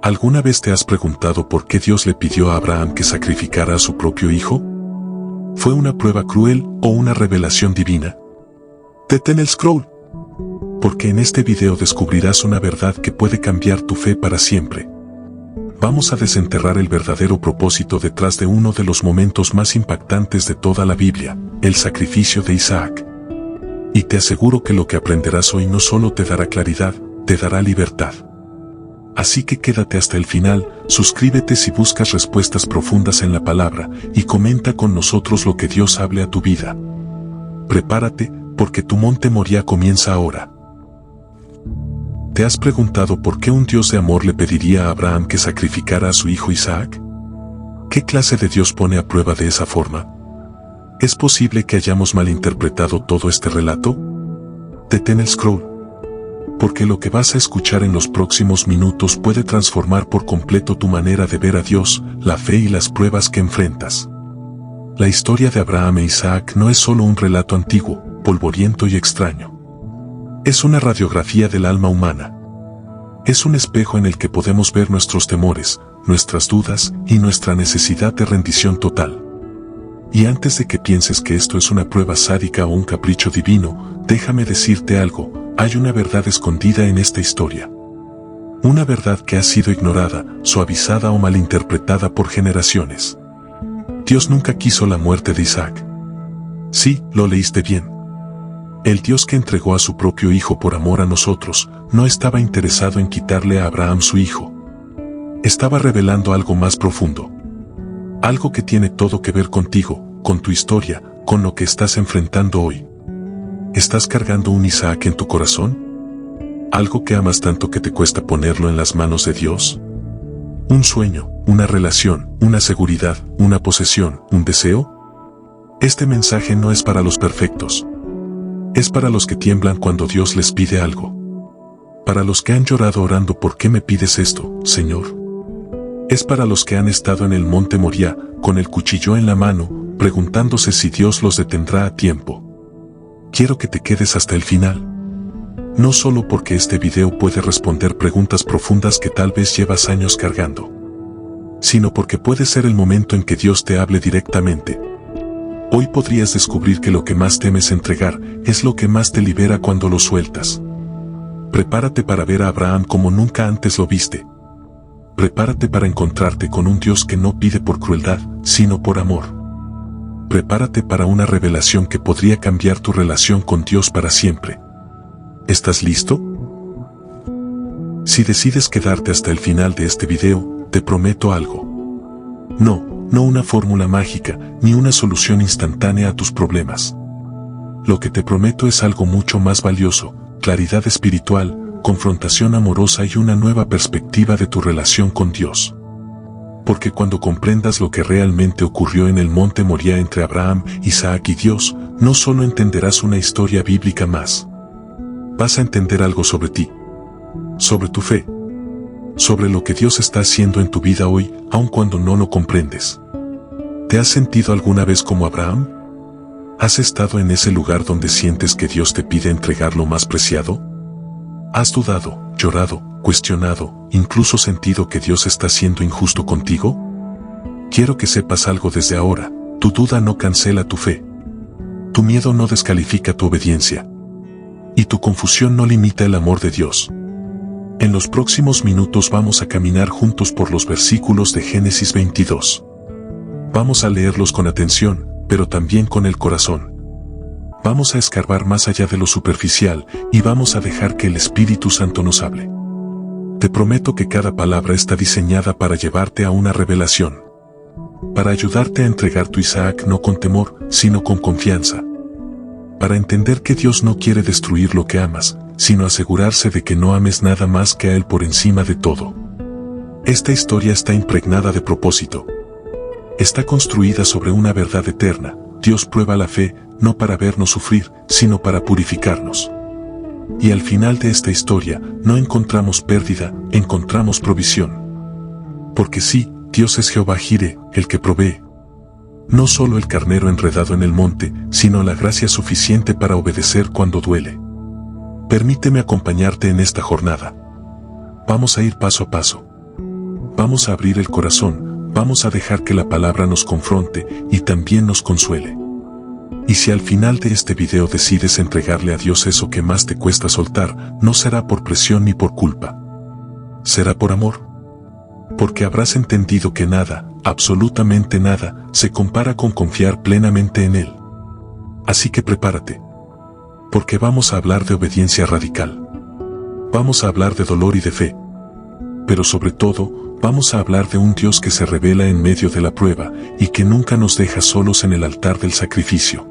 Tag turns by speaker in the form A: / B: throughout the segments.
A: ¿Alguna vez te has preguntado por qué Dios le pidió a Abraham que sacrificara a su propio hijo? ¿Fue una prueba cruel o una revelación divina? Detén el scroll, porque en este video descubrirás una verdad que puede cambiar tu fe para siempre. Vamos a desenterrar el verdadero propósito detrás de uno de los momentos más impactantes de toda la Biblia, el sacrificio de Isaac. Y te aseguro que lo que aprenderás hoy no solo te dará claridad, te dará libertad. Así que quédate hasta el final, suscríbete si buscas respuestas profundas en la palabra, y comenta con nosotros lo que Dios hable a tu vida. Prepárate, porque tu monte Moriah comienza ahora. ¿Te has preguntado por qué un Dios de amor le pediría a Abraham que sacrificara a su hijo Isaac? ¿Qué clase de Dios pone a prueba de esa forma? ¿Es posible que hayamos malinterpretado todo este relato? Detén el scroll, porque lo que vas a escuchar en los próximos minutos puede transformar por completo tu manera de ver a Dios, la fe y las pruebas que enfrentas. La historia de Abraham e Isaac no es solo un relato antiguo, polvoriento y extraño. Es una radiografía del alma humana. Es un espejo en el que podemos ver nuestros temores, nuestras dudas y nuestra necesidad de rendición total. Y antes de que pienses que esto es una prueba sádica o un capricho divino, déjame decirte algo, hay una verdad escondida en esta historia. Una verdad que ha sido ignorada, suavizada o malinterpretada por generaciones. Dios nunca quiso la muerte de Isaac. Sí, lo leíste bien. El Dios que entregó a su propio hijo por amor a nosotros, no estaba interesado en quitarle a Abraham su hijo. Estaba revelando algo más profundo. Algo que tiene todo que ver contigo, con tu historia, con lo que estás enfrentando hoy. ¿Estás cargando un Isaac en tu corazón? ¿Algo que amas tanto que te cuesta ponerlo en las manos de Dios? ¿Un sueño, una relación, una seguridad, una posesión, un deseo? Este mensaje no es para los perfectos. Es para los que tiemblan cuando Dios les pide algo. Para los que han llorado orando ¿por qué me pides esto, Señor? Es para los que han estado en el monte Moriah, con el cuchillo en la mano, preguntándose si Dios los detendrá a tiempo. Quiero que te quedes hasta el final. No solo porque este video puede responder preguntas profundas que tal vez llevas años cargando, sino porque puede ser el momento en que Dios te hable directamente. Hoy podrías descubrir que lo que más temes entregar es lo que más te libera cuando lo sueltas. Prepárate para ver a Abraham como nunca antes lo viste. Prepárate para encontrarte con un Dios que no pide por crueldad, sino por amor. Prepárate para una revelación que podría cambiar tu relación con Dios para siempre. ¿Estás listo? Si decides quedarte hasta el final de este video, te prometo algo. No una fórmula mágica, ni una solución instantánea a tus problemas. Lo que te prometo es algo mucho más valioso, claridad espiritual, confrontación amorosa y una nueva perspectiva de tu relación con Dios. Porque cuando comprendas lo que realmente ocurrió en el monte Moriah entre Abraham, Isaac y Dios, no solo entenderás una historia bíblica más. Vas a entender algo sobre ti, sobre tu fe, sobre lo que Dios está haciendo en tu vida hoy, aun cuando no lo comprendes. ¿Te has sentido alguna vez como Abraham? ¿Has estado en ese lugar donde sientes que Dios te pide entregar lo más preciado? ¿Has dudado, llorado, cuestionado, incluso sentido que Dios está siendo injusto contigo? Quiero que sepas algo desde ahora, tu duda no cancela tu fe. Tu miedo no descalifica tu obediencia. Y tu confusión no limita el amor de Dios. En los próximos minutos vamos a caminar juntos por los versículos de Génesis 22. Vamos a leerlos con atención, pero también con el corazón. Vamos a escarbar más allá de lo superficial y vamos a dejar que el Espíritu Santo nos hable. Te prometo que cada palabra está diseñada para llevarte a una revelación. Para ayudarte a entregar tu Isaac no con temor, sino con confianza. Para entender que Dios no quiere destruir lo que amas, sino asegurarse de que no ames nada más que a Él por encima de todo. Esta historia está impregnada de propósito. Está construida sobre una verdad eterna. Dios prueba la fe, no para vernos sufrir, sino para purificarnos. Y al final de esta historia, no encontramos pérdida, encontramos provisión. Porque sí, Dios es Jehová Jireh, el que provee. No solo el carnero enredado en el monte, sino la gracia suficiente para obedecer cuando duele. Permíteme acompañarte en esta jornada. Vamos a ir paso a paso. vamos a abrir el corazón, vamos a dejar que la palabra nos confronte y también nos consuele. Y si al final de este video decides entregarle a Dios eso que más te cuesta soltar, no será por presión ni por culpa. Será por amor. Porque habrás entendido que nada, absolutamente nada, se compara con confiar plenamente en Él. Así que prepárate. Porque vamos a hablar de obediencia radical. Vamos a hablar de dolor y de fe. Pero sobre todo, vamos a hablar de un Dios que se revela en medio de la prueba y que nunca nos deja solos en el altar del sacrificio.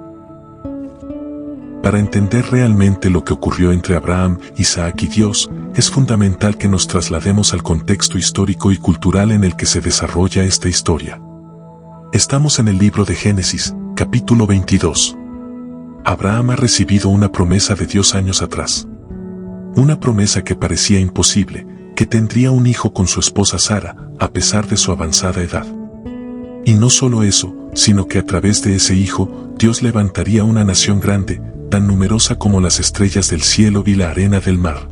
A: Para entender realmente lo que ocurrió entre Abraham, Isaac y Dios, es fundamental que nos traslademos al contexto histórico y cultural en el que se desarrolla esta historia. Estamos en el libro de Génesis, capítulo 22. Abraham ha recibido una promesa de Dios años atrás. Una promesa que parecía imposible, que tendría un hijo con su esposa Sara, a pesar de su avanzada edad. Y no solo eso, sino que a través de ese hijo, Dios levantaría una nación grande, tan numerosa como las estrellas del cielo y la arena del mar.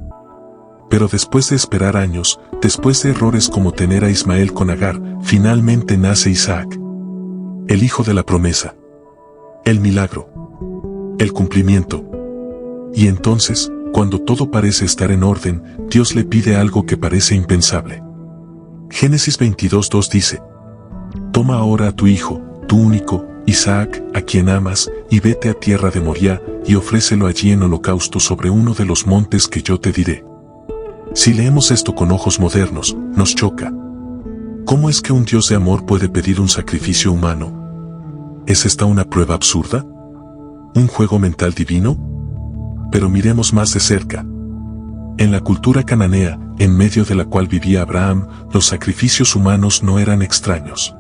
A: Pero después de esperar años, después de errores como tener a Ismael con Agar, finalmente nace Isaac. El hijo de la promesa. El milagro. El cumplimiento. Y entonces, cuando todo parece estar en orden, Dios le pide algo que parece impensable. Génesis 22:2 dice: Toma ahora a tu hijo, tu único, Isaac, a quien amas, y vete a tierra de Moriah, y ofrécelo allí en holocausto sobre uno de los montes que yo te diré. Si leemos esto con ojos modernos, nos choca. ¿Cómo es que un Dios de amor puede pedir un sacrificio humano? ¿Es esta una prueba absurda? ¿Un juego mental divino? Pero miremos más de cerca. En la cultura cananea, en medio de la cual vivía Abraham, los sacrificios humanos no eran extraños.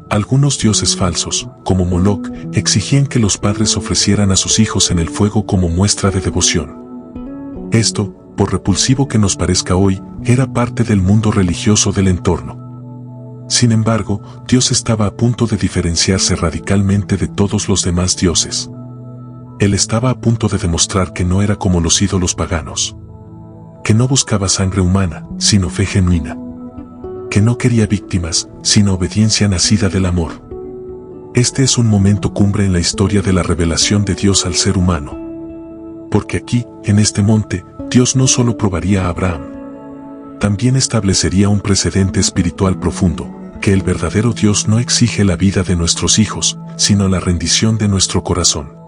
A: Algunos dioses falsos, como Moloch, exigían que los padres ofrecieran a sus hijos en el fuego como muestra de devoción. Esto, por repulsivo que nos parezca hoy, era parte del mundo religioso del entorno. Sin embargo, Dios estaba a punto de diferenciarse radicalmente de todos los demás dioses. Él estaba a punto de demostrar que no era como los ídolos paganos. Que no buscaba sangre humana, sino fe genuina. Que no quería víctimas, sino obediencia nacida del amor. Este es un momento cumbre en la historia de la revelación de Dios al ser humano. Porque aquí, en este monte, Dios no solo probaría a Abraham. También establecería un precedente espiritual profundo, que el verdadero Dios no exige la vida de nuestros hijos, sino la rendición de nuestro corazón.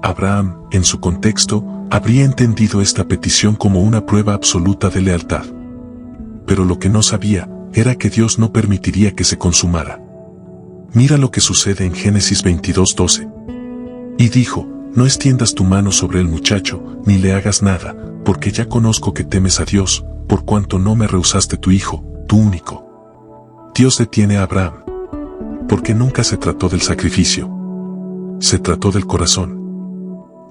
A: Abraham, en su contexto, habría entendido esta petición como una prueba absoluta de lealtad. Pero lo que no sabía, era que Dios no permitiría que se consumara. Mira lo que sucede en Génesis 22:12. Y dijo: No extiendas tu mano sobre el muchacho, ni le hagas nada, porque ya conozco que temes a Dios, por cuanto no me rehusaste tu hijo, tu único. Dios detiene a Abraham. Porque nunca se trató del sacrificio. Se trató del corazón.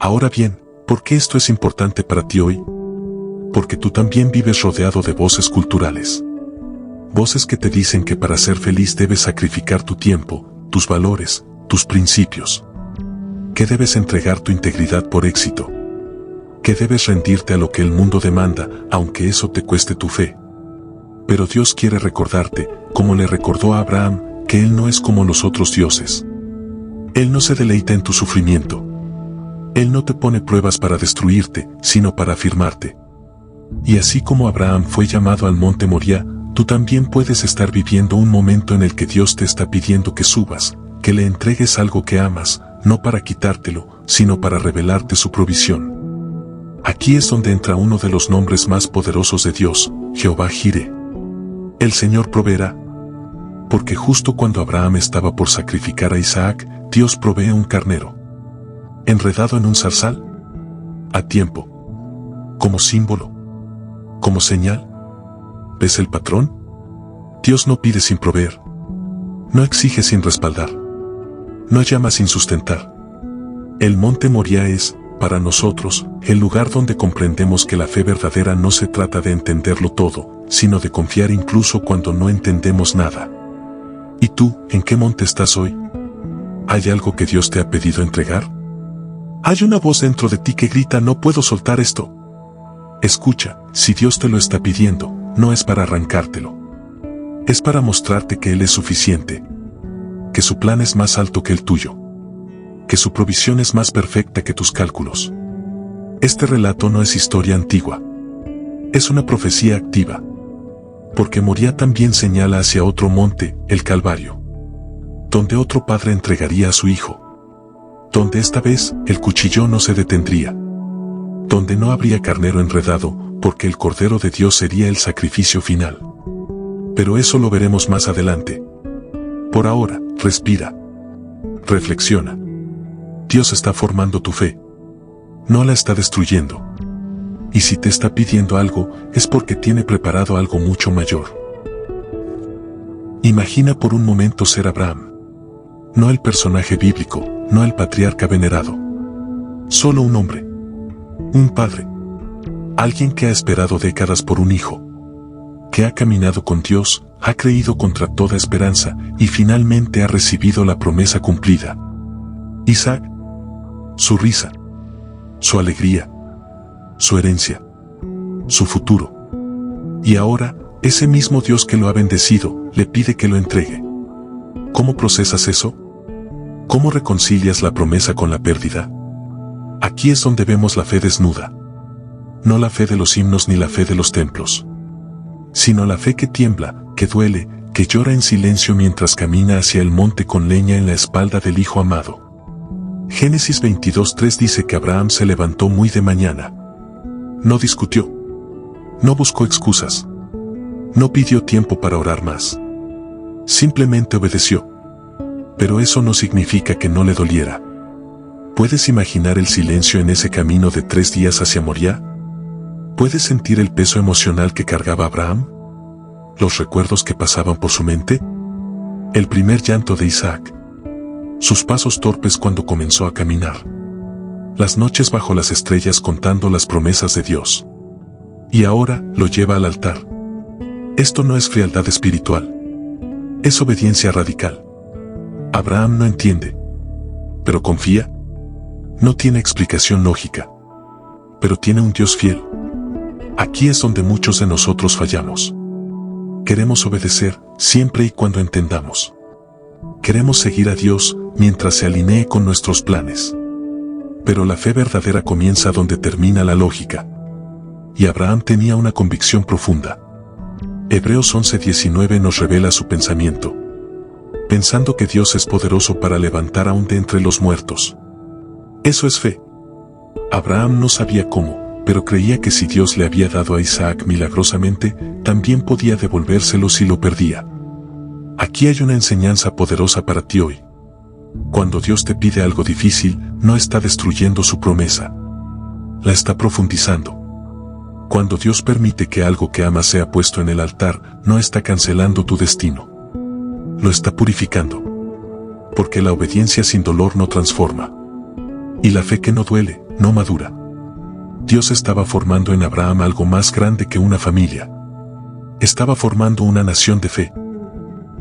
A: Ahora bien, ¿por qué esto es importante para ti hoy? Porque tú también vives rodeado de voces culturales. Voces que te dicen que para ser feliz debes sacrificar tu tiempo, tus valores, tus principios. Que debes entregar tu integridad por éxito. Que debes rendirte a lo que el mundo demanda, aunque eso te cueste tu fe. Pero Dios quiere recordarte, como le recordó a Abraham, que Él no es como los otros dioses. Él no se deleita en tu sufrimiento. Él no te pone pruebas para destruirte, sino para afirmarte. Y así como Abraham fue llamado al monte Moriah, tú también puedes estar viviendo un momento en el que Dios te está pidiendo que subas, que le entregues algo que amas, no para quitártelo, sino para revelarte su provisión. Aquí es donde entra uno de los nombres más poderosos de Dios, Jehová Jireh. El Señor proveerá. Porque justo cuando Abraham estaba por sacrificar a Isaac, Dios provee un carnero. ¿Enredado en un zarzal? A tiempo. Como símbolo. Como señal. ¿Ves el patrón? Dios no pide sin proveer. No exige sin respaldar. No llama sin sustentar. El monte Moriah es, para nosotros, el lugar donde comprendemos que la fe verdadera no se trata de entenderlo todo, sino de confiar incluso cuando no entendemos nada. ¿Y tú, en qué monte estás hoy? ¿Hay algo que Dios te ha pedido entregar? Hay una voz dentro de ti que grita: no puedo soltar esto. Escucha, si Dios te lo está pidiendo, no es para arrancártelo. Es para mostrarte que Él es suficiente, que su plan es más alto que el tuyo, que su provisión es más perfecta que tus cálculos. Este relato no es historia antigua, es una profecía activa, porque Moría también señala hacia otro monte, el Calvario, donde otro padre entregaría a su hijo, donde esta vez el cuchillo no se detendría, donde no habría carnero enredado, porque el Cordero de Dios sería el sacrificio final. Pero eso lo veremos más adelante. Por ahora, respira. Reflexiona. Dios está formando tu fe. No la está destruyendo. Y si te está pidiendo algo, es porque tiene preparado algo mucho mayor. Imagina por un momento ser Abraham. No el personaje bíblico, no el patriarca venerado. Solo un hombre. Un padre. Alguien que ha esperado décadas por un hijo. Que ha caminado con Dios, ha creído contra toda esperanza, y finalmente ha recibido la promesa cumplida. Isaac. Su risa. Su alegría. Su herencia. Su futuro. Y ahora, ese mismo Dios que lo ha bendecido, le pide que lo entregue. ¿Cómo procesas eso? ¿Cómo reconcilias la promesa con la pérdida? Aquí es donde vemos la fe desnuda. No la fe de los himnos ni la fe de los templos, sino la fe que tiembla, que duele, que llora en silencio mientras camina hacia el monte con leña en la espalda del hijo amado. Génesis 22:3 dice que Abraham se levantó muy de mañana. No discutió. No buscó excusas. No pidió tiempo para orar más. Simplemente obedeció. Pero eso no significa que no le doliera. ¿Puedes imaginar el silencio en ese camino de 3 días hacia Moría? ¿Puedes sentir el peso emocional que cargaba Abraham? ¿Los recuerdos que pasaban por su mente? El primer llanto de Isaac. Sus pasos torpes cuando comenzó a caminar. Las noches bajo las estrellas contando las promesas de Dios. Y ahora lo lleva al altar. Esto no es frialdad espiritual. Es obediencia radical. Abraham no entiende. Pero confía. No tiene explicación lógica. Pero tiene un Dios fiel. Aquí es donde muchos de nosotros fallamos. Queremos obedecer, siempre y cuando entendamos. Queremos seguir a Dios, mientras se alinee con nuestros planes. Pero la fe verdadera comienza donde termina la lógica. Y Abraham tenía una convicción profunda. Hebreos 11:19 nos revela su pensamiento. Pensando que Dios es poderoso para levantar aún de entre los muertos. Eso es fe. Abraham no sabía cómo, pero creía que si Dios le había dado a Isaac milagrosamente, también podía devolvérselo si lo perdía. Aquí hay una enseñanza poderosa para ti hoy. Cuando Dios te pide algo difícil, no está destruyendo su promesa. La está profundizando. Cuando Dios permite que algo que amas sea puesto en el altar, no está cancelando tu destino. Lo está purificando. Porque la obediencia sin dolor no transforma. Y la fe que no duele, no madura. Dios estaba formando en Abraham algo más grande que una familia. Estaba formando una nación de fe.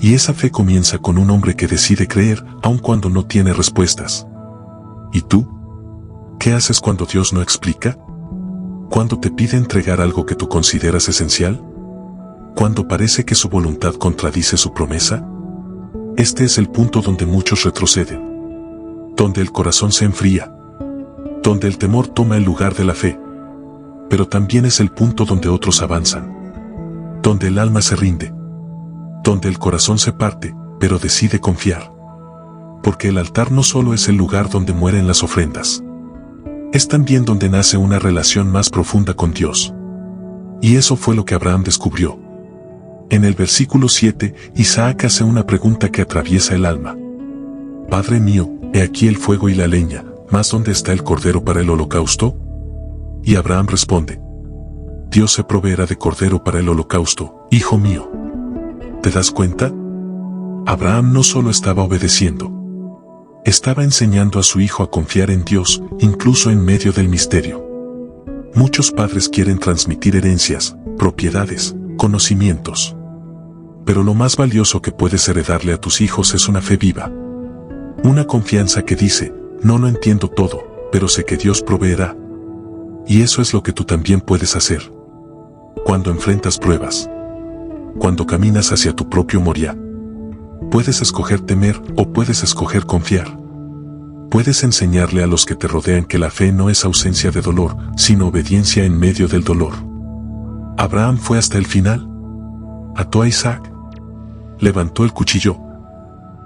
A: Y esa fe comienza con un hombre que decide creer, aun cuando no tiene respuestas. ¿Y tú? ¿Qué haces cuando Dios no explica? ¿Cuando te pide entregar algo que tú consideras esencial? ¿Cuando parece que su voluntad contradice su promesa? Este es el punto donde muchos retroceden. Donde el corazón se enfría. Donde el temor toma el lugar de la fe. Pero también es el punto donde otros avanzan. Donde el alma se rinde. Donde el corazón se parte, pero decide confiar. Porque el altar no solo es el lugar donde mueren las ofrendas. Es también donde nace una relación más profunda con Dios. Y eso fue lo que Abraham descubrió. En el versículo 7, Isaac hace una pregunta que atraviesa el alma. Padre mío, he aquí el fuego y la leña, ¿mas dónde está el cordero para el holocausto? Y Abraham responde: Dios se proveerá de cordero para el holocausto, hijo mío. ¿Te das cuenta? Abraham no solo estaba obedeciendo. Estaba enseñando a su hijo a confiar en Dios, incluso en medio del misterio. Muchos padres quieren transmitir herencias, propiedades, conocimientos. Pero lo más valioso que puedes heredarle a tus hijos es una fe viva. Una confianza que dice: no lo entiendo todo, pero sé que Dios proveerá. Y eso es lo que tú también puedes hacer. Cuando enfrentas pruebas. cuando caminas hacia tu propio Moria. Puedes escoger temer o puedes escoger confiar. Puedes enseñarle a los que te rodean que la fe no es ausencia de dolor, sino obediencia en medio del dolor. Abraham fue hasta el final. Ató a Isaac. Levantó el cuchillo.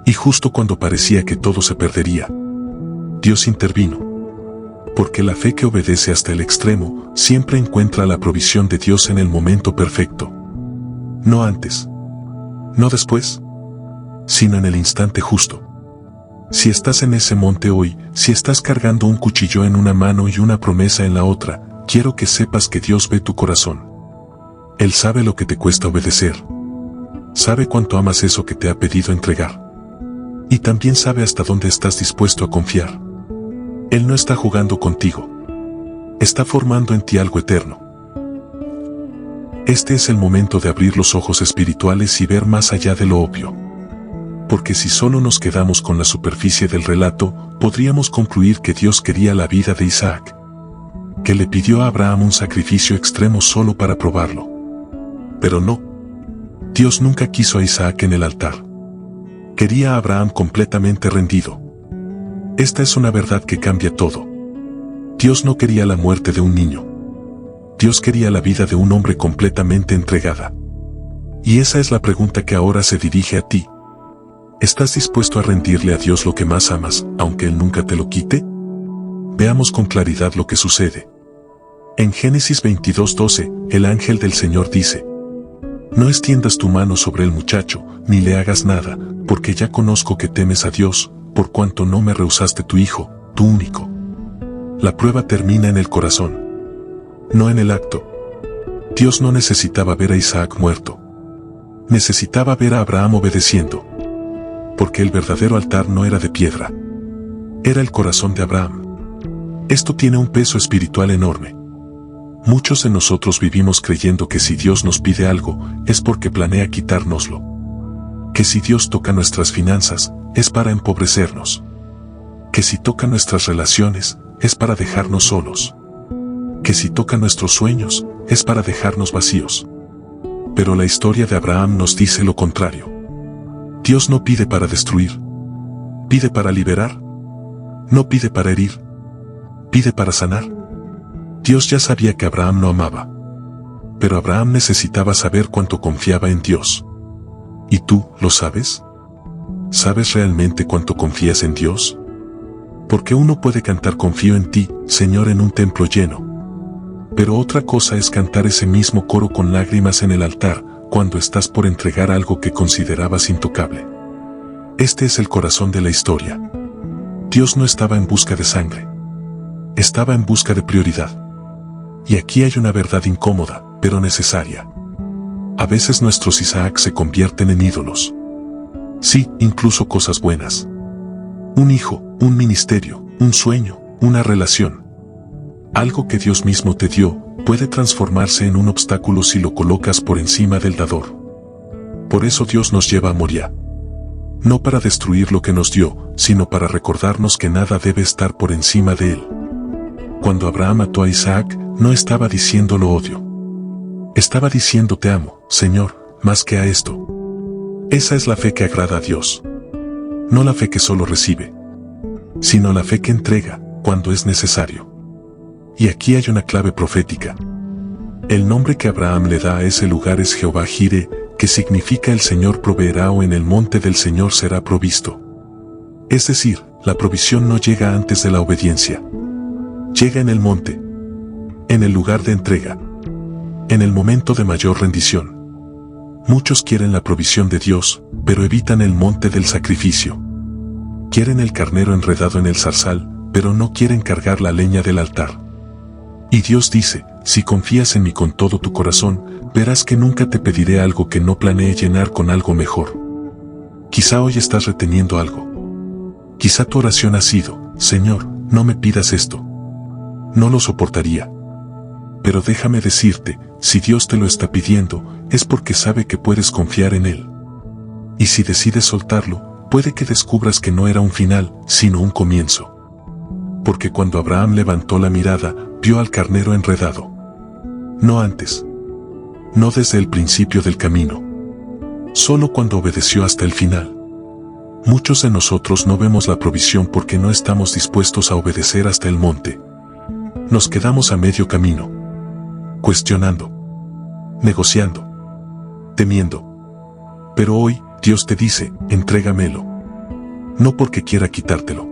A: Y justo cuando parecía que todo se perdería, Dios intervino. Porque la fe que obedece hasta el extremo siempre encuentra la provisión de Dios en el momento perfecto. No antes. No después. Sino en el instante justo. Si estás en ese monte hoy, si estás cargando un cuchillo en una mano y una promesa en la otra, quiero que sepas que Dios ve tu corazón. Él sabe lo que te cuesta obedecer. Sabe cuánto amas eso que te ha pedido entregar. Y también sabe hasta dónde estás dispuesto a confiar. Él no está jugando contigo. Está formando en ti algo eterno. Este es el momento de abrir los ojos espirituales y ver más allá de lo obvio. Porque si solo nos quedamos con la superficie del relato, podríamos concluir que Dios quería la vida de Isaac. Que le pidió a Abraham un sacrificio extremo solo para probarlo. Pero no. Dios nunca quiso a Isaac en el altar. Quería a Abraham completamente rendido. Esta es una verdad que cambia todo. Dios no quería la muerte de un niño. Dios quería la vida de un hombre completamente entregada. Y esa es la pregunta que ahora se dirige a ti. ¿Estás dispuesto a rendirle a Dios lo que más amas, aunque Él nunca te lo quite? Veamos con claridad lo que sucede. En Génesis 22:12, el ángel del Señor dice: No extiendas tu mano sobre el muchacho, ni le hagas nada, porque ya conozco que temes a Dios, por cuanto no me rehusaste tu hijo, tu único. La prueba termina en el corazón, no en el acto. Dios no necesitaba ver a Isaac muerto. Necesitaba ver a Abraham obedeciendo. Porque el verdadero altar no era de piedra. Era el corazón de Abraham. Esto tiene un peso espiritual enorme. Muchos de nosotros vivimos creyendo que si Dios nos pide algo, es porque planea quitárnoslo. Que si Dios toca nuestras finanzas, es para empobrecernos. Que si toca nuestras relaciones, es para dejarnos solos. Que si toca nuestros sueños, es para dejarnos vacíos. Pero la historia de Abraham nos dice lo contrario. Dios no pide para destruir. Pide para liberar. No pide para herir. Pide para sanar. Dios ya sabía que Abraham no amaba. Pero Abraham necesitaba saber cuánto confiaba en Dios. ¿Y tú, lo sabes? ¿Sabes realmente cuánto confías en Dios? Porque uno puede cantar confío en ti, Señor, en un templo lleno. Pero otra cosa es cantar ese mismo coro con lágrimas en el altar, cuando estás por entregar algo que considerabas intocable. Este es el corazón de la historia. Dios no estaba en busca de sangre. Estaba en busca de prioridad. Y aquí hay una verdad incómoda, pero necesaria. A veces nuestros Isaac se convierten en ídolos. Sí, incluso cosas buenas. Un hijo, un ministerio, un sueño, una relación. Algo que Dios mismo te dio, puede transformarse en un obstáculo si lo colocas por encima del dador. Por eso Dios nos lleva a Moria. No para destruir lo que nos dio, sino para recordarnos que nada debe estar por encima de él. Cuando Abraham mató a Isaac, no estaba diciendo lo odio. Estaba diciendo te amo, Señor, más que a esto. Esa es la fe que agrada a Dios. No la fe que solo recibe, sino la fe que entrega, cuando es necesario. Y aquí hay una clave profética. El nombre que Abraham le da a ese lugar es Jehová Jireh, que significa el Señor proveerá o en el monte del Señor será provisto. Es decir, la provisión no llega antes de la obediencia. Llega en el monte, en el lugar de entrega, en el momento de mayor rendición. Muchos quieren la provisión de Dios, pero evitan el monte del sacrificio. Quieren el carnero enredado en el zarzal, pero no quieren cargar la leña del altar. Y Dios dice, si confías en mí con todo tu corazón, verás que nunca te pediré algo que no planeé llenar con algo mejor. Quizá hoy estás reteniendo algo. Quizá tu oración ha sido, Señor, no me pidas esto. No lo soportaría. Pero déjame decirte, si Dios te lo está pidiendo, es porque sabe que puedes confiar en Él. Y si decides soltarlo, puede que descubras que no era un final, sino un comienzo. Porque cuando Abraham levantó la mirada, vio al carnero enredado. No antes. No desde el principio del camino. solo cuando obedeció hasta el final. Muchos de nosotros no vemos la provisión porque no estamos dispuestos a obedecer hasta el monte. Nos quedamos a medio camino, cuestionando, negociando, temiendo. Pero hoy, Dios te dice, entrégamelo. No porque quiera quitártelo,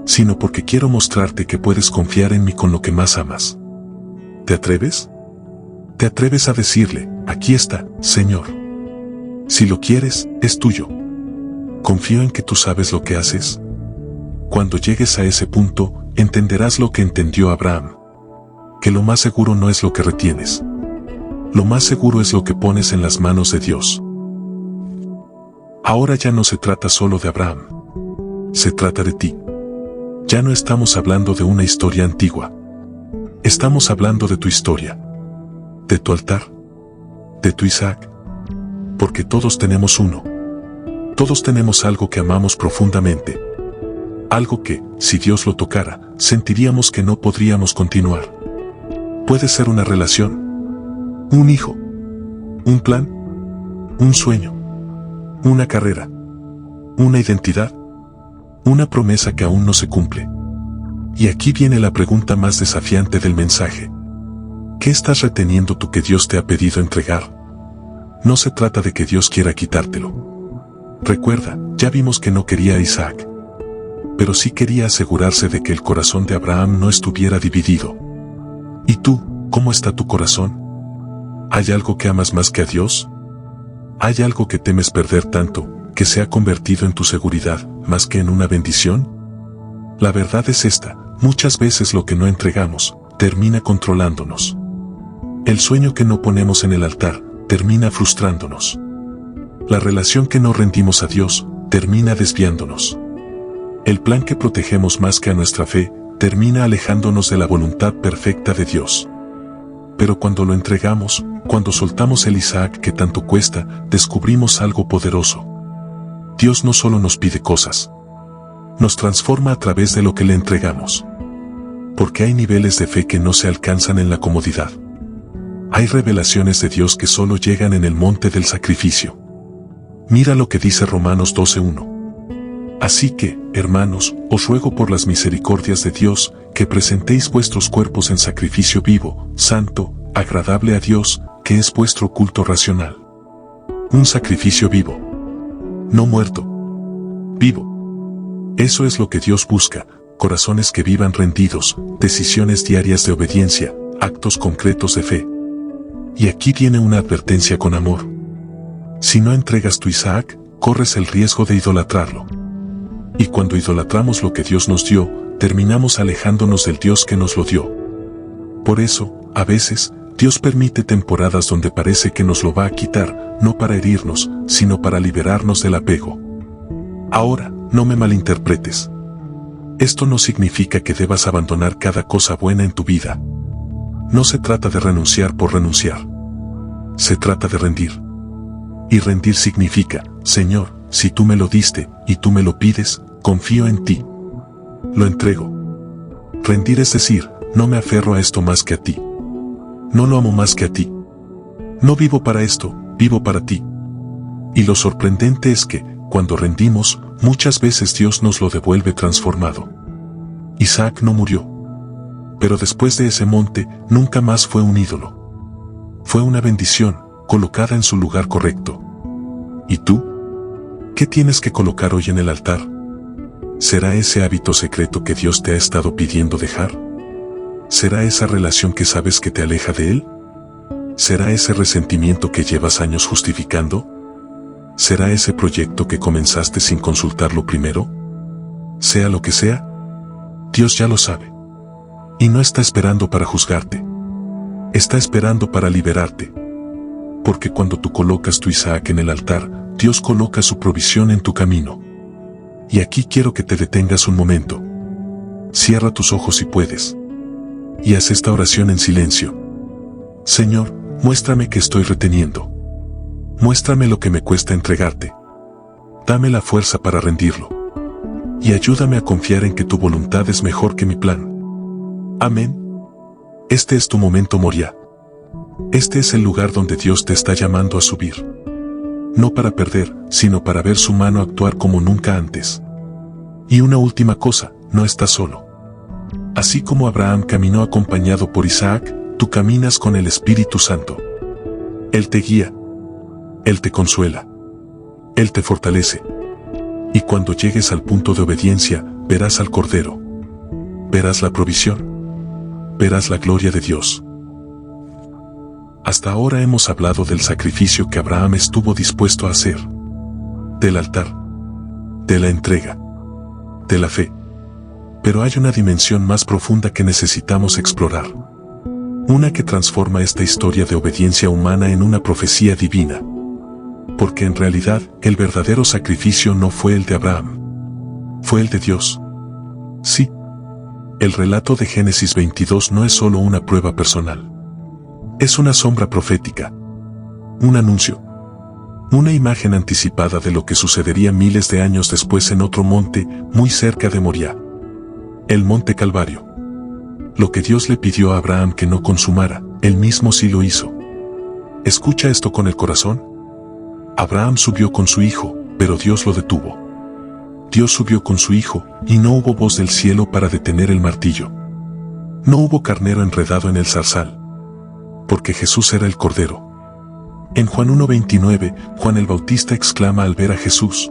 A: sino porque quiero mostrarte que puedes confiar en mí con lo que más amas. ¿Te atreves? ¿Te atreves a decirle, aquí está, Señor? Si lo quieres, es tuyo. Confío en que tú sabes lo que haces. Cuando llegues a ese punto, entenderás lo que entendió Abraham. Que lo más seguro no es lo que retienes. Lo más seguro es lo que pones en las manos de Dios. Ahora ya no se trata solo de Abraham. Se trata de ti. Ya no estamos hablando de una historia antigua. Estamos hablando de tu historia. De tu altar. De tu Isaac. Porque todos tenemos uno. Todos tenemos algo que amamos profundamente. Algo que, si Dios lo tocara, sentiríamos que no podríamos continuar. Puede ser una relación, un hijo, un plan, un sueño, una carrera, una identidad, una promesa que aún no se cumple. Y aquí viene la pregunta más desafiante del mensaje. ¿Qué estás reteniendo tú que Dios te ha pedido entregar? No se trata de que Dios quiera quitártelo. Recuerda, ya vimos que no quería a Isaac. Pero sí quería asegurarse de que el corazón de Abraham no estuviera dividido. ¿Y tú, cómo está tu corazón? ¿Hay algo que amas más que a Dios? ¿Hay algo que temes perder tanto, que se ha convertido en tu seguridad, más que en una bendición? La verdad es esta, muchas veces lo que no entregamos, termina controlándonos. El sueño que no ponemos en el altar, termina frustrándonos. La relación que no rendimos a Dios, termina desviándonos. El plan que protegemos más que a nuestra fe, termina alejándonos de la voluntad perfecta de Dios. Pero cuando lo entregamos, cuando soltamos el Isaac que tanto cuesta, descubrimos algo poderoso. Dios no solo nos pide cosas, nos transforma a través de lo que le entregamos. Porque hay niveles de fe que no se alcanzan en la comodidad. Hay revelaciones de Dios que solo llegan en el monte del sacrificio. Mira lo que dice Romanos 12:1. Así que, hermanos, os ruego por las misericordias de Dios, que presentéis vuestros cuerpos en sacrificio vivo, santo, agradable a Dios, que es vuestro culto racional. Un sacrificio vivo. No muerto. Vivo. Eso es lo que Dios busca, corazones que vivan rendidos, decisiones diarias de obediencia, actos concretos de fe. Y aquí viene una advertencia con amor. Si no entregas tu Isaac, corres el riesgo de idolatrarlo. Y cuando idolatramos lo que Dios nos dio, terminamos alejándonos del Dios que nos lo dio. Por eso, a veces, Dios permite temporadas donde parece que nos lo va a quitar, no para herirnos, sino para liberarnos del apego. Ahora, no me malinterpretes. Esto no significa que debas abandonar cada cosa buena en tu vida. No se trata de renunciar por renunciar. Se trata de rendir. Y rendir significa, Señor, si tú me lo diste, y tú me lo pides, confío en ti. Lo entrego. Rendir es decir, no me aferro a esto más que a ti. No lo amo más que a ti. No vivo para esto, vivo para ti. Y lo sorprendente es que, cuando rendimos, muchas veces Dios nos lo devuelve transformado. Isaac no murió. Pero después de ese monte, nunca más fue un ídolo. Fue una bendición, colocada en su lugar correcto. ¿Y tú? ¿Qué tienes que colocar hoy en el altar? ¿Será ese hábito secreto que Dios te ha estado pidiendo dejar? ¿Será esa relación que sabes que te aleja de Él? ¿Será ese resentimiento que llevas años justificando? ¿Será ese proyecto que comenzaste sin consultarlo primero? Sea lo que sea, Dios ya lo sabe. Y no está esperando para juzgarte. Está esperando para liberarte. Porque cuando tú colocas tu Isaac en el altar, Dios coloca su provisión en tu camino. Y aquí quiero que te detengas un momento. Cierra tus ojos si puedes. Y haz esta oración en silencio. Señor, muéstrame que estoy reteniendo. Muéstrame lo que me cuesta entregarte. Dame la fuerza para rendirlo. Y ayúdame a confiar en que tu voluntad es mejor que mi plan. Amén. Este es tu momento, Moriah. Este es el lugar donde Dios te está llamando a subir. no para perder, sino para ver su mano actuar como nunca antes. Y una última cosa, no estás solo. Así como Abraham caminó acompañado por Isaac, tú caminas con el Espíritu Santo. Él te guía. Él te consuela. Él te fortalece. Y cuando llegues al punto de obediencia, verás al Cordero. Verás la provisión. Verás la gloria de Dios. Hasta ahora hemos hablado del sacrificio que Abraham estuvo dispuesto a hacer. Del altar. De la entrega. De la fe. Pero hay una dimensión más profunda que necesitamos explorar. Una que transforma esta historia de obediencia humana en una profecía divina. Porque en realidad, el verdadero sacrificio no fue el de Abraham. Fue el de Dios. Sí. El relato de Génesis 22 no es solo una prueba personal. Es una sombra profética. Un anuncio. Una imagen anticipada de lo que sucedería miles de años después en otro monte, muy cerca de Moriah. El monte Calvario. Lo que Dios le pidió a Abraham que no consumara, él mismo sí lo hizo. ¿Escucha esto con el corazón? Abraham subió con su hijo, pero Dios lo detuvo. Dios subió con su hijo, y no hubo voz del cielo para detener el martillo. No hubo carnero enredado en el zarzal. Porque Jesús era el Cordero. En Juan 1:29, Juan el Bautista exclama al ver a Jesús: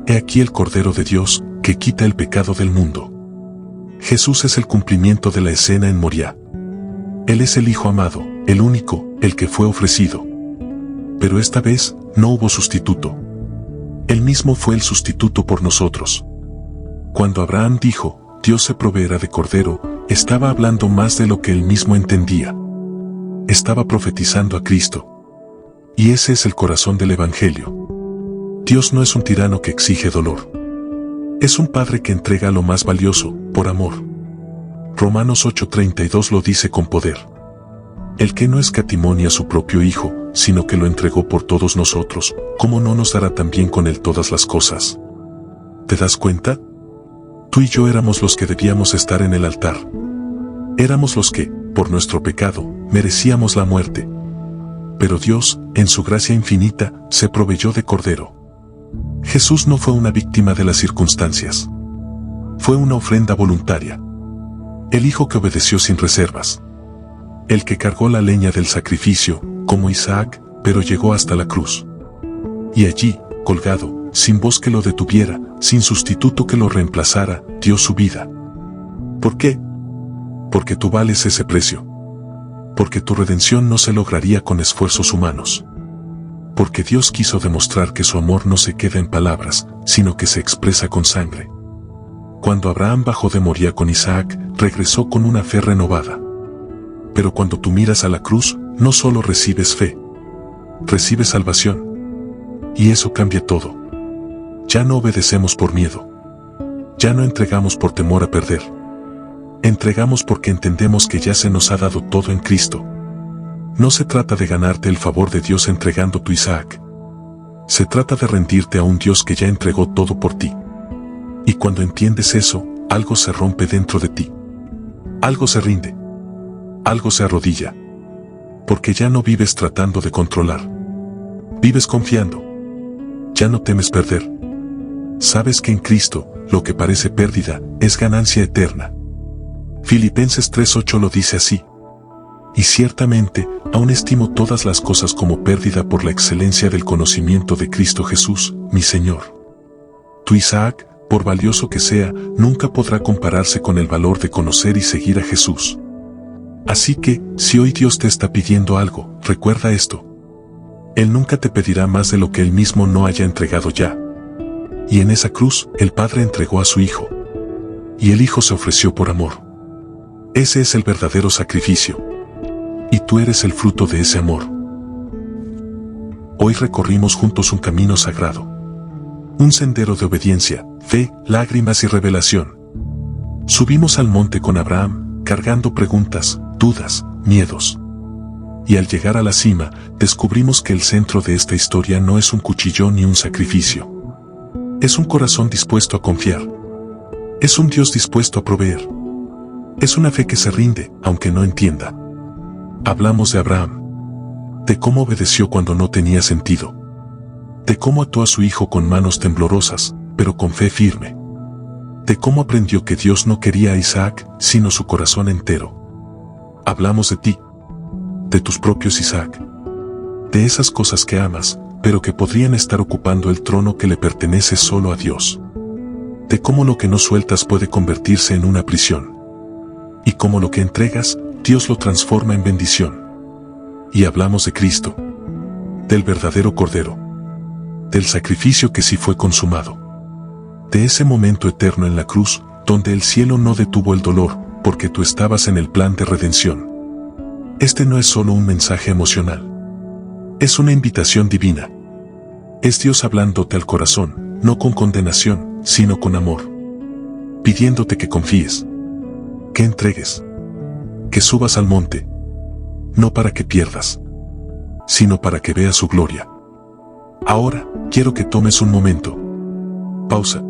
A: He aquí el Cordero de Dios, que quita el pecado del mundo. Jesús es el cumplimiento de la escena en Moriah. Él es el Hijo amado, el único, el que fue ofrecido. Pero esta vez, no hubo sustituto. Él mismo fue el sustituto por nosotros. Cuando Abraham dijo, Dios se proveerá de cordero, estaba hablando más de lo que él mismo entendía. Estaba profetizando a Cristo. Y ese es el corazón del Evangelio. Dios no es un tirano que exige dolor. Es un Padre que entrega lo más valioso, por amor. Romanos 8:32 lo dice con poder. El que no escatimó ni a su propio Hijo, sino que lo entregó por todos nosotros, ¿cómo no nos dará también con él todas las cosas? ¿Te das cuenta? Tú y yo éramos los que debíamos estar en el altar. Éramos los que, por nuestro pecado, merecíamos la muerte. Pero Dios, en su gracia infinita, se proveyó de Cordero. Jesús no fue una víctima de las circunstancias. Fue una ofrenda voluntaria. El Hijo que obedeció sin reservas. El que cargó la leña del sacrificio, como Isaac, pero llegó hasta la cruz. Y allí, colgado, sin voz que lo detuviera, sin sustituto que lo reemplazara, dio su vida. ¿Por qué? Porque tú vales ese precio. Porque tu redención no se lograría con esfuerzos humanos. Porque Dios quiso demostrar que su amor no se queda en palabras, sino que se expresa con sangre. Cuando Abraham bajó de Moriah con Isaac, regresó con una fe renovada. Pero cuando tú miras a la cruz, no solo recibes fe, recibes salvación. Y eso cambia todo. Ya no obedecemos por miedo. Ya no entregamos por temor a perder. Entregamos porque entendemos que ya se nos ha dado todo en Cristo. No se trata de ganarte el favor de Dios entregando tu Isaac. Se trata de rendirte a un Dios que ya entregó todo por ti. Y cuando entiendes eso, algo se rompe dentro de ti. Algo se rinde. Algo se arrodilla. Porque ya no vives tratando de controlar. Vives confiando. Ya no temes perder. Sabes que en Cristo, lo que parece pérdida, es ganancia eterna. Filipenses 3:8 lo dice así. Y ciertamente, aún estimo todas las cosas como pérdida por la excelencia del conocimiento de Cristo Jesús, mi Señor. Tu Isaac, por valioso que sea, nunca podrá compararse con el valor de conocer y seguir a Jesús. Así que, si hoy Dios te está pidiendo algo, recuerda esto. Él nunca te pedirá más de lo que Él mismo no haya entregado ya. Y en esa cruz, el Padre entregó a su Hijo. Y el Hijo se ofreció por amor. Ese es el verdadero sacrificio. Y tú eres el fruto de ese amor. Hoy recorrimos juntos un camino sagrado. Un sendero de obediencia, fe, lágrimas y revelación. Subimos al monte con Abraham, cargando preguntas, dudas, miedos. Y al llegar a la cima, descubrimos que el centro de esta historia no es un cuchillón ni un sacrificio. Es un corazón dispuesto a confiar. Es un Dios dispuesto a proveer. Es una fe que se rinde, aunque no entienda. Hablamos de Abraham. De cómo obedeció cuando no tenía sentido. de cómo ató a su hijo con manos temblorosas, pero con fe firme. De cómo aprendió que Dios no quería a Isaac, sino su corazón entero. Hablamos de ti, de tus propios Isaac, de esas cosas que amas, pero que podrían estar ocupando el trono que le pertenece solo a Dios. De cómo lo que no sueltas puede convertirse en una prisión. Y cómo lo que entregas, Dios lo transforma en bendición. Y hablamos de Cristo, del verdadero Cordero, del sacrificio que sí fue consumado, de ese momento eterno en la cruz, donde el cielo no detuvo el dolor, porque tú estabas en el plan de redención. Este no es solo un mensaje emocional. Es una invitación divina. Es Dios hablándote al corazón, no con condenación, sino con amor. Pidiéndote que confíes, que entregues, que subas al monte, no para que pierdas, sino para que veas su gloria. Ahora, quiero que tomes un momento. Pausa.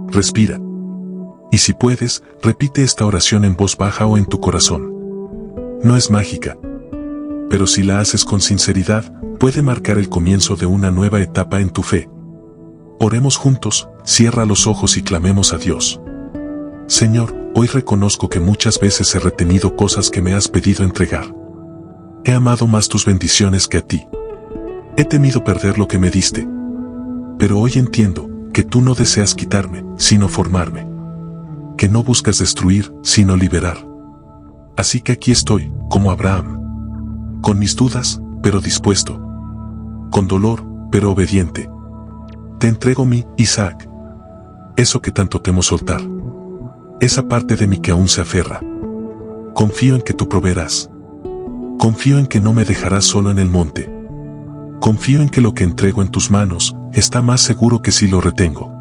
A: Respira. Y si puedes, repite esta oración en voz baja o en tu corazón. No es mágica, pero si la haces con sinceridad, puede marcar el comienzo de una nueva etapa en tu fe. Oremos juntos, cierra los ojos y clamemos a Dios. Señor, hoy reconozco que muchas veces he retenido cosas que me has pedido entregar. He amado más tus bendiciones que a ti. He temido perder lo que me diste. Pero hoy entiendo que tú no deseas quitarme, sino formarme. Que no buscas destruir, sino liberar. Así que aquí estoy, como Abraham. Con mis dudas, pero dispuesto. Con dolor, pero obediente. Te entrego mi Isaac. Eso que tanto temo soltar. Esa parte de mí que aún se aferra. Confío en que tú proveerás. Confío en que no me dejarás solo en el monte. Confío en que lo que entrego en tus manos está más seguro que si lo retengo.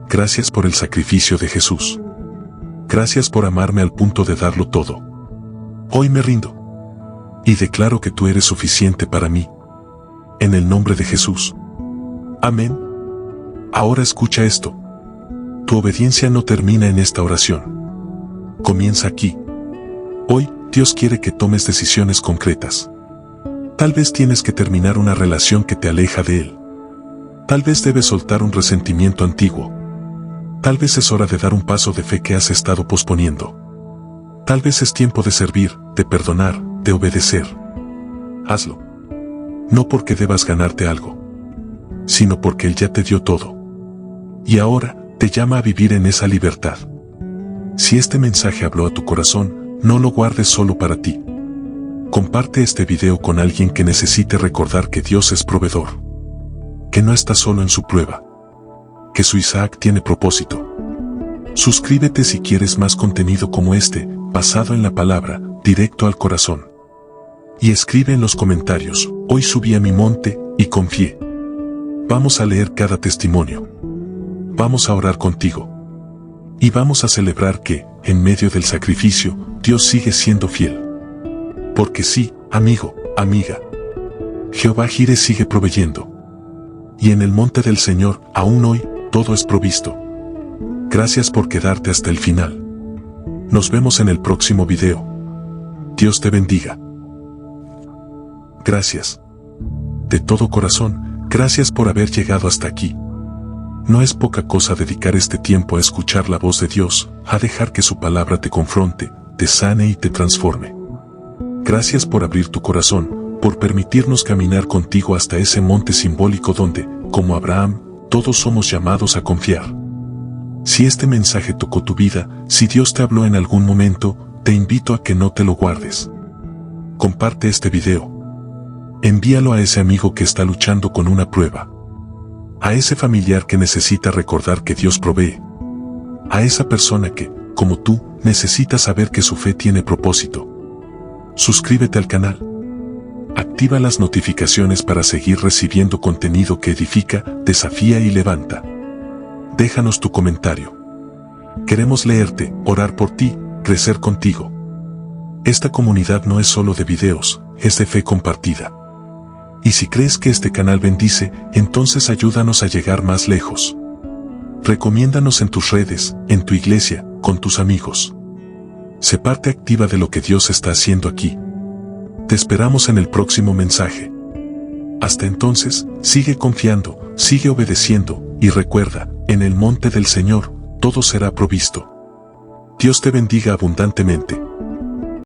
A: Gracias por el sacrificio de Jesús. Gracias por amarme al punto de darlo todo. Hoy me rindo. Y declaro que tú eres suficiente para mí. En el nombre de Jesús. Amén. Ahora escucha esto. Tu obediencia no termina en esta oración. Comienza aquí. Hoy, Dios quiere que tomes decisiones concretas. Tal vez tienes que terminar una relación que te aleja de Él. Tal vez debes soltar un resentimiento antiguo. Tal vez es hora de dar un paso de fe que has estado posponiendo. Tal vez es tiempo de servir, de perdonar, de obedecer. Hazlo. No porque debas ganarte algo, sino porque Él ya te dio todo. Y ahora, te llama a vivir en esa libertad. Si este mensaje habló a tu corazón, no lo guardes solo para ti. Comparte este video con alguien que necesite recordar que Dios es proveedor. Que no está solo en su prueba. Que su Isaac tiene propósito. Suscríbete si quieres más contenido como este, basado en la palabra, directo al corazón. Y escribe en los comentarios, hoy subí a mi monte, y confié. Vamos a leer cada testimonio. Vamos a orar contigo. Y vamos a celebrar que, en medio del sacrificio, Dios sigue siendo fiel. Porque sí, amigo, amiga. Jehová Jireh sigue proveyendo. Y en el monte del Señor, aún hoy, todo es provisto. Gracias por quedarte hasta el final. Nos vemos en el próximo video. Dios te bendiga. Gracias. De todo corazón, gracias por haber llegado hasta aquí. No es poca cosa dedicar este tiempo a escuchar la voz de Dios, a dejar que su palabra te confronte, te sane y te transforme. Gracias por abrir tu corazón, por permitirnos caminar contigo hasta ese monte simbólico donde, como Abraham, todos somos llamados a confiar. Si este mensaje tocó tu vida, si Dios te habló en algún momento, te invito a que no te lo guardes. Comparte este video. Envíalo a ese amigo que está luchando con una prueba. A ese familiar que necesita recordar que Dios provee. A esa persona que, como tú, necesita saber que su fe tiene propósito. Suscríbete al canal. Activa las notificaciones para seguir recibiendo contenido que edifica, desafía y levanta. Déjanos tu comentario. Queremos leerte, orar por ti, crecer contigo. Esta comunidad no es solo de videos, es de fe compartida. Y si crees que este canal bendice, entonces ayúdanos a llegar más lejos. Recomiéndanos en tus redes, en tu iglesia, con tus amigos. Sé parte activa de lo que Dios está haciendo aquí. Te esperamos en el próximo mensaje. Hasta entonces, sigue confiando, sigue obedeciendo, y recuerda, en el monte del Señor, todo será provisto. Dios te bendiga abundantemente.